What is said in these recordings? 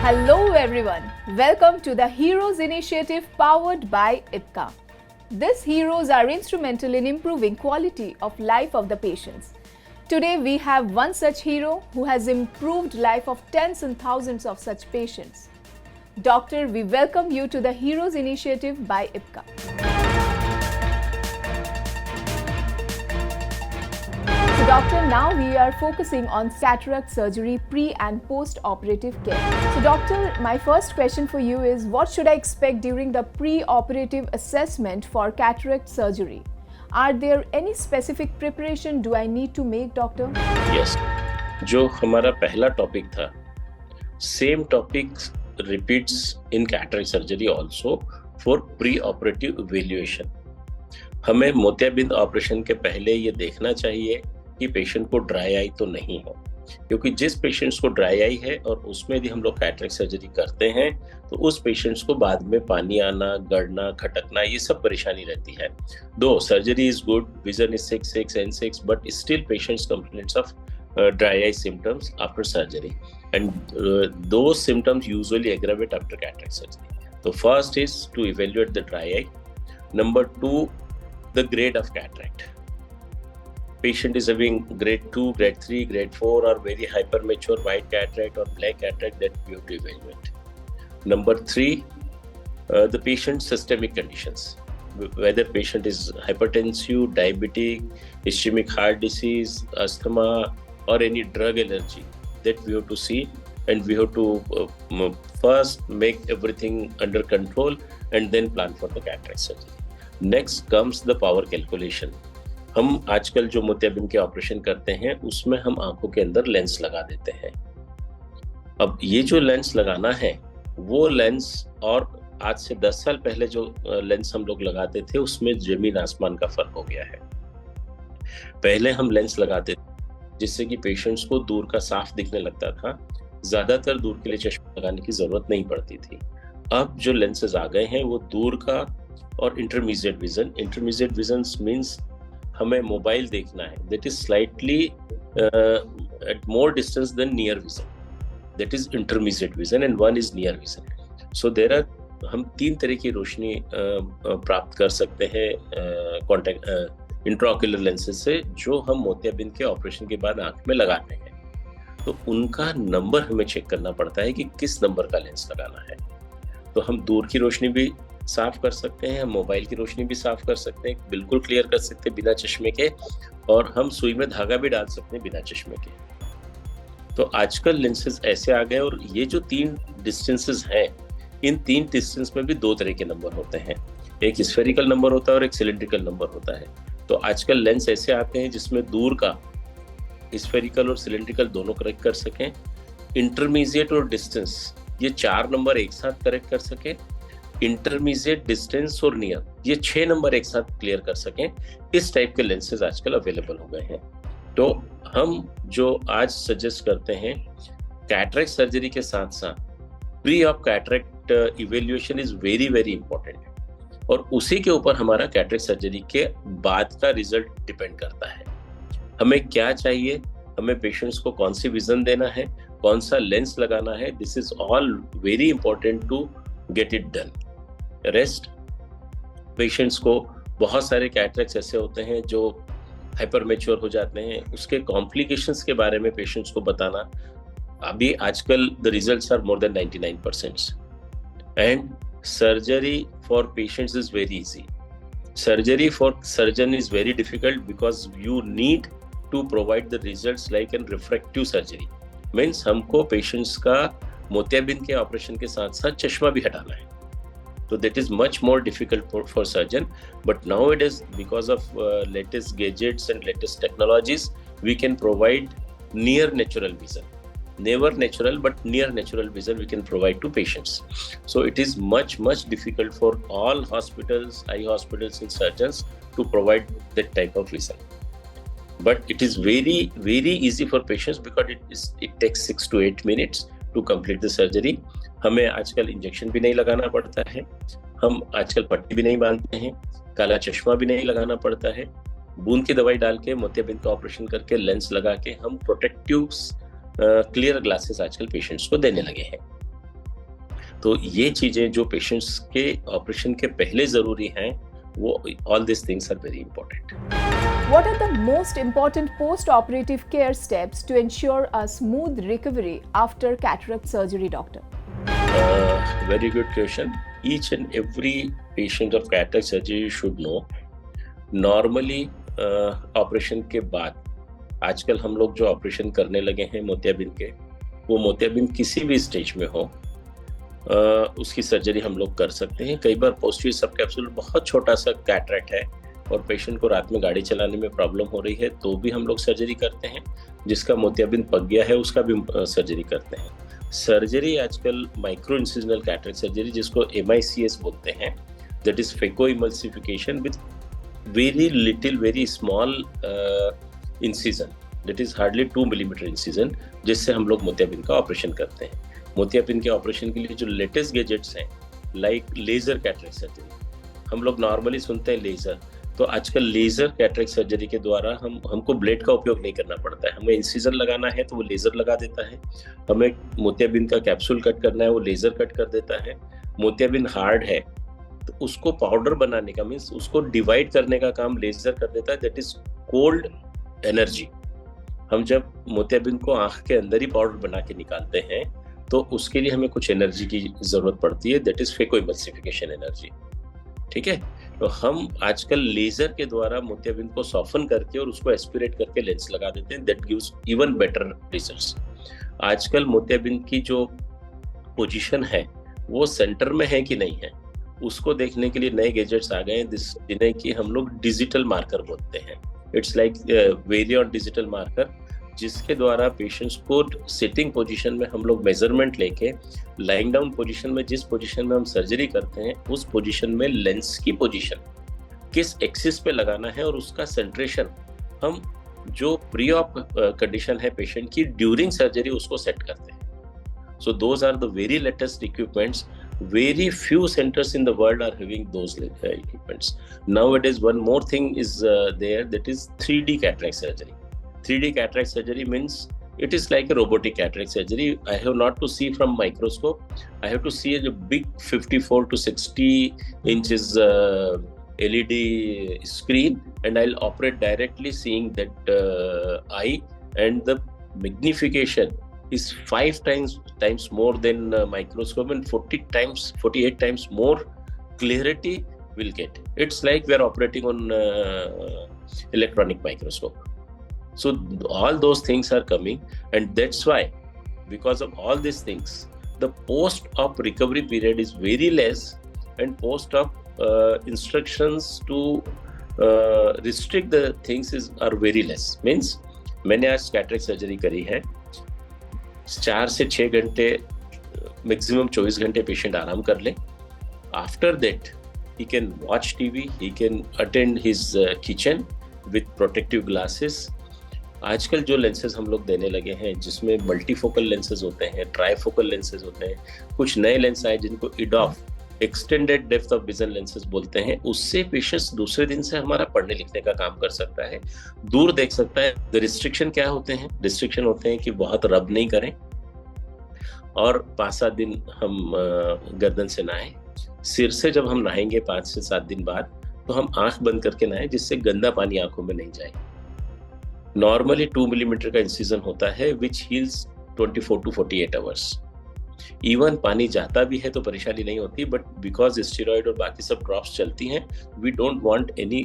Hello everyone, welcome to the Heroes Initiative powered by IPCA. These heroes are instrumental in improving quality of life of the patients. Today we have one such hero who has improved life of tens and thousands of such patients. Doctor, we welcome you to the Heroes Initiative by IPCA. So doctor, now we are focusing on cataract surgery pre and post-operative care. So doctor, my first question for you is, what should I expect during the pre-operative assessment for cataract surgery? Are there any specific preparation do I need to make, doctor? Yes. जो हमारा पहला topic था, same topic repeats in cataract surgery also for pre operative evaluation. हमें मोतियाबिंद operation के पहले ये देखना चाहिए कि पेशेंट को ड्राई आई तो नहीं है, क्योंकि जिस पेशेंट्स को ड्राई आई है और उसमें यदि हम लोग कैटरेक्ट सर्जरी करते हैं तो उस पेशेंट्स को बाद में पानी आना, गड़ना, खटकना, ये सब परेशानी रहती है. दो surgery is good, vision is 6 and 6, but still patients complaints of dry eye symptoms after surgery, and those symptoms usually aggravate after cataract surgery. So first is to evaluate the dry eye. Number 2, the grade of cataract. Patient is having grade 2, grade 3, grade 4 or very hypermature white cataract or black cataract, that we have to evaluate. Number 3, the patient's systemic conditions. Whether patient is hypertensive, diabetic, ischemic heart disease, asthma, or any drug allergy, that we have to see, and we have to first make everything under control and then plan for the cataract surgery. Next comes the power calculation. हम आजकल जो मोतियाबिंद के operation करते हैं उसमें हम आंखों के अंदर लेंस लगा देते हैं. अब ये जो लेंस लगाना है वो लेंस और आज से 10 साल पहले जो लेंस हम लोग लगाते थे उसमें जमीन आसमान का फर्क हो गया है. पहले हम लेंस लगाते थे जिससे कि पेशेंट्स को दूर का साफ दिखने लगता था. ज्यादातर दूर के लिए चश्मा लगाने की जरूरत नहीं पड़ती थी. अब जो लेंसेज आ गए हैं वो दूर का और इंटरमीडिएट विजन मींस हमें मोबाइल देखना है, that is slightly at more distance than near vision, that is intermediate vision, and one is near vision. So there are, हम 3 तरह की रोशनी प्राप्त कर सकते हैं कॉन्टैक्ट इंट्राओक्यूलर लेंसेज से, जो हम मोतियाबिंद के ऑपरेशन के बाद आंख में लगाते हैं. तो उनका नंबर हमें चेक करना पड़ता है कि किस नंबर का लेंस लगाना है. तो हम दूर की रोशनी भी साफ कर सकते हैं, हम मोबाइल की रोशनी भी साफ कर सकते हैं, बिल्कुल क्लियर कर सकते हैं बिना चश्मे के, और हम सुई में धागा भी डाल सकते हैं बिना चश्मे के. तो आजकल लेंसेज ऐसे आ गए, और ये जो 3 डिस्टेंसेस हैं, इन 3 डिस्टेंस में भी 2 तरह के नंबर होते हैं. एक स्फेरिकल नंबर होता है और एक सिलेंड्रिकल नंबर होता है. तो आजकल लेंस ऐसे आते हैं जिसमें दूर का स्फेरिकल और सिलेंड्रिकल दोनों करेक्ट कर सकें, इंटरमीडिएट और डिस्टेंस ये 4 नंबर एक साथ करेक्ट कर सकें, इंटरमीडिएट, डिस्टेंस और नियर ये 6 नंबर एक साथ क्लियर कर सकें. इस टाइप के लेंसेज आजकल अवेलेबल हो गए हैं. तो हम जो आज सजेस्ट करते हैं, कैटरेक्ट सर्जरी के साथ साथ pre of cataract evaluation is very very important, और उसी के ऊपर हमारा कैटरेक्ट सर्जरी के बाद का रिजल्ट डिपेंड करता है. हमें क्या चाहिए, हमें पेशेंट्स को कौन सी विजन देना है, कौन सा लेंस लगाना है, this is all very important to get it done. Rest, patients को बहुत सारे कैटरेक्ट्स ऐसे होते हैं जो हाइपर मैच्योर हो जाते हैं, उसके कॉम्प्लिकेशंस के बारे में पेशेंट्स को बताना. अभी आजकल the results are more than 99%, एंड surgery for patients is very easy. Surgery for surgeon is very difficult because you need to provide the results like a refractive surgery. Means हमको patients का मोतियाबिंद के operation के साथ साथ चश्मा भी हटाना है. So that is much more difficult for surgeon. But nowadays, because of latest gadgets and latest technologies, we can provide near natural vision. Never natural, but near natural vision we can provide to patients. So it is much difficult for all hospitals, eye hospitals and surgeons to provide that type of vision. But it is very very easy for patients because it takes 6 to 8 minutes to complete the surgery. हमें आजकल injection भी नहीं लगाना पड़ता है, हम आजकल पट्टी भी नहीं बांधते हैं, काला चश्मा भी नहीं लगाना पड़ता है. बूंद की दवाई डाल के मोतियाबिंद का ऑपरेशन करके लेंस लगा के हम प्रोटेक्टिव क्लियर ग्लासेस आजकल पेशेंट्स को देने लगे हैं. तो ये चीजें जो पेशेंट्स के ऑपरेशन के पहले जरूरी हैं, वो all this things are very important. What are the most important post-operative care steps to ensure a smooth recovery after cataract surgery, doctor? Very good question. Each and every patient of cataract surgery should know. Normally operation के बाद आजकल हम लोग जो operation करने लगे हैं मोतियाबिंद के, वो मोतियाबिंद किसी भी स्टेज में हो उसकी सर्जरी हम लोग कर सकते हैं. कई बार पोस्टीरियर सबकैप्सूल बहुत छोटा सा कैटरेक्ट है और पेशेंट को रात में गाड़ी चलाने में प्रॉब्लम हो रही है, तो भी हम लोग सर्जरी करते हैं. जिसका मोतियाबिंद पक गया है उसका भी सर्जरी करते हैं. सर्जरी आजकल माइक्रो इंसिजनल कैटरेक्ट सर्जरी, जिसको MICS बोलते हैं, that is phaco emulsification with very little very small incision, that is hardly 2 millimetre incision, जिससे हम लोग मोतियाबिंद का ऑपरेशन करते हैं. मोतियाबिंद के ऑपरेशन के लिए जो लेटेस्ट गैजेट्स हैं, लाइक लेजर कैटरेक्ट सर्जरी, हम लोग नॉर्मली सुनते हैं लेजर, तो आजकल लेजर कैटरेक्ट सर्जरी के द्वारा हमको ब्लेड का उपयोग नहीं करना पड़ता है. हमें इंसिजन लगाना है तो वो लेजर लगा देता है. हमें मोतियाबिंद का कैप्सूल कट करना है, वो लेजर कट कर देता है. मोतियाबिंद हार्ड है तो उसको पाउडर बनाने का, मीन्स उसको डिवाइड करने का काम लेजर कर देता है. That is cold energy. हम जब मोतियाबिंद को आंख के अंदर ही पाउडर बना के निकालते हैं तो उसके लिए हमें कुछ एनर्जी की जरूरत पड़ती है, that is phaco emulsification energy. ठीक है, तो हम आजकल लेजर के द्वारा मोतियाबिंद को सॉफन करके और उसको एस्पिरेट करके लेंस लगा देते हैं. That gives even better results. आजकल मोतियाबिंद की जो पोजीशन है वो सेंटर में है कि नहीं है, उसको देखने के लिए नए गैजेट्स आ गए हैं, जिन्हें कि हम लोग डिजिटल मार्कर बोलते हैं. It's like variant digital marker, जिसके द्वारा पेशेंट्स को सिटिंग पोजीशन में हम लोग मेजरमेंट लेके लाइंग डाउन पोजीशन में, जिस पोजीशन में हम सर्जरी करते हैं, उस पोजीशन में लेंस की पोजीशन किस एक्सिस पे लगाना है और उसका सेंट्रेशन हम जो प्री ऑप कंडीशन है पेशेंट की ड्यूरिंग सर्जरी उसको सेट करते हैं. So those are the very latest equipments. Very few centers in the world are having those equipments. Nowadays, one more thing is there, that is 3D cataract surgery. 3D cataract surgery means it is like a robotic cataract surgery. I have not to see from microscope. I have to see a big 54 to 60 inches LED screen, and I'll operate directly seeing that eye, and the magnification is 5 times more than microscope, and 48 times more clarity we'll get. It's like we're operating on electronic microscope. So all those things are coming, and that's why, because of all these things, the post-op recovery period is very less, and post-op instructions to restrict the things are very less. Means मैंने आज cataract surgery करी है, 4 से 6 घंटे, maximum 24 घंटे patient आराम कर ले. After that he can watch TV, he can attend his kitchen with protective glasses. आजकल जो लेंसेज हम लोग देने लगे हैं, जिसमें मल्टीफोकल लेंसेज होते हैं, ट्राईफोकल लेंसेज होते हैं, कुछ नए लेंस आए जिनको इडॉफ, extended depth of vision lenses बोलते हैं, उससे पेशेंट्स दूसरे दिन से हमारा पढ़ने लिखने का काम कर सकता है, दूर देख सकता है. द रिस्ट्रिक्शन क्या होते हैं? रिस्ट्रिक्शन होते हैं कि बहुत रब नहीं करें और 5-7 दिन हम गर्दन से नहाएं. सिर से जब हम नहाएंगे 5 से 7 दिन बाद, तो हम आंख बंद करके नहाएं, जिससे गंदा पानी आंखों में नहीं जाए. नॉर्मली 2 मिलीमीटर का इंसिजन होता है विच हील्स 24 to 48 आवर्स. इवन पानी जाता भी है तो परेशानी नहीं होती, बट बिकॉज स्टेरॉइड और बाकी सब ड्रॉप्स चलती हैं, we don't want any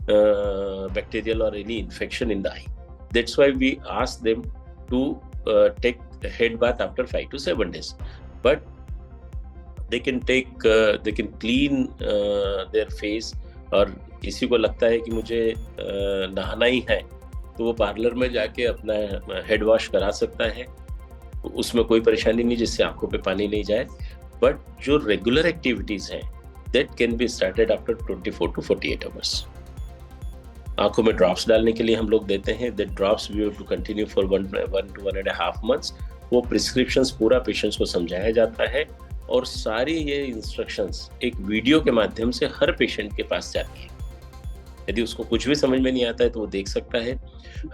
bacterial और any infection in the eye. That's why we ask them to take head bath after 5 to 7 days, but they can clean their face. और किसी को लगता है कि मुझे नहाना ही है, तो वो पार्लर में जाके अपना हेड वॉश करा सकता है, उसमें कोई परेशानी नहीं, जिससे आंखों पे पानी नहीं जाए. बट जो रेगुलर एक्टिविटीज हैं, that can be started after 24 to 48 hours. आंखों में ड्रॉप्स डालने के लिए हम लोग देते हैं. That drops we have to continue for 1 to 1.5 months. वो प्रिस्क्रिप्शंस पूरा पेशेंट्स को समझाया जाता है, और सारी ये इंस्ट्रक्शंस एक वीडियो के माध्यम से हर पेशेंट के पास जाती है. यदि उसको कुछ भी समझ में नहीं आता है तो वो देख सकता है.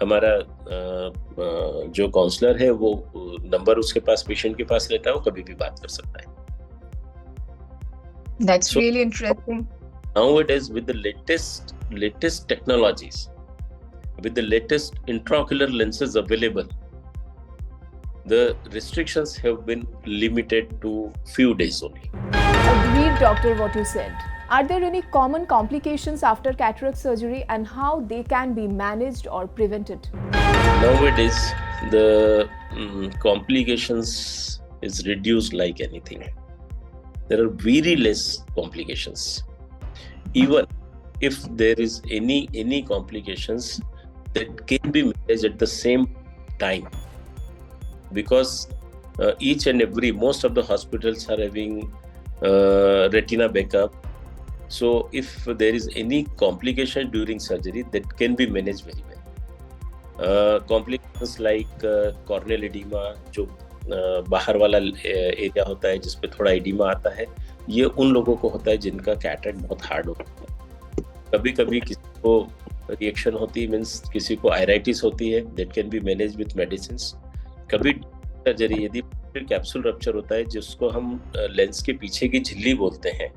हमारा जो काउंसलर है वो नंबर उसके पास, पेशेंट के पास रहता है, वो कभी भी बात कर सकता है. That's So really interesting. nowadays, with the latest technologies, with the latest intraocular lenses available, the restrictions have been limited to few days only. Agreed, doctor, what you said. Are there any common complications after cataract surgery and how they can be managed or prevented? Nowadays, the complications is reduced like anything. There are very less complications. Even if there is any complications, that can be managed at the same time, because most of the hospitals are having retina backup. So if there is any complication during surgery, that can be managed very well. Complications like corneal edema, जो बाहर वाला area होता है जिसपे थोड़ा oedema आता है, ये उन लोगों को होता है जिनका कैटरेक्ट बहुत हार्ड होता है. कभी कभी किसी को रिएक्शन होती है, मीन्स किसी को आयराइटिस होती है, that can be manage with medicine. कभी सर्जरी, यदि कैप्सूल रप्चर होता है जिसको हम लेंस के पीछे की झिल्ली बोलते हैं,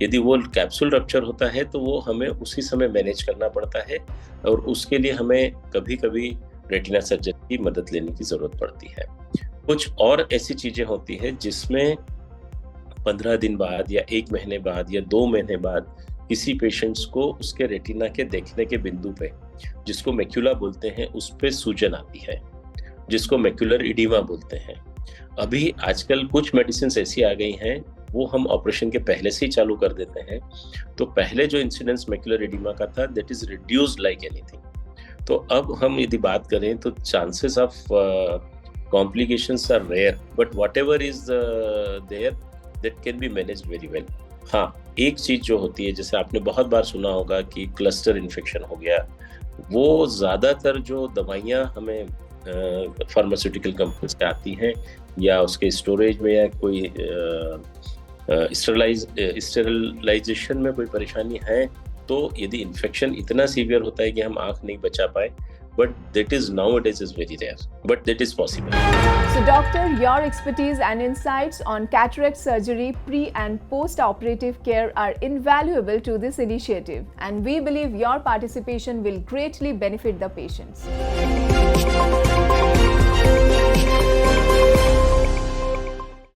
यदि वो कैप्सूल रप्चर होता है तो वो हमें उसी समय मैनेज करना पड़ता है, और उसके लिए हमें कभी कभी रेटिना सर्जरी की मदद लेने की जरूरत पड़ती है. कुछ और ऐसी चीजें होती हैं जिसमें 15 दिन बाद या 1 महीने बाद या 2 महीने बाद किसी पेशेंट्स को उसके रेटिना के देखने के बिंदु पे, जिसको मैक्यूला बोलते हैं, उस पे सूजन आती है, जिसको मैक्यूलर इडीमा बोलते हैं. अभी आजकल कुछ मेडिसिन ऐसी आ गई हैं, वो हम ऑपरेशन के पहले से ही चालू कर देते हैं. तो पहले जो इंसिडेंस मैक्यूलर एडिमा का था, that is reduced like anything. तो अब हम यदि बात करें तो chances of complications are rare, but whatever is there that can be managed very well. हाँ, एक चीज जो होती है, जैसे आपने बहुत बार सुना होगा कि क्लस्टर इन्फेक्शन हो गया, वो ज्यादातर जो दवाइयाँ हमें फार्मास्यूटिकल कंपनी से आती हैं या उसके स्टोरेज में या कोई स्टेरलाइजेशन में कोई परेशानी है, तो यदि इन्फेक्शन इतना सीवियर होता है कि हम आंख नहीं बचा पाए, but that is nowadays is very rare, but that is possible. So doctor, your expertise and insights on cataract surgery pre and post operative care are invaluable to this initiative, and we believe your participation will greatly benefit the patients.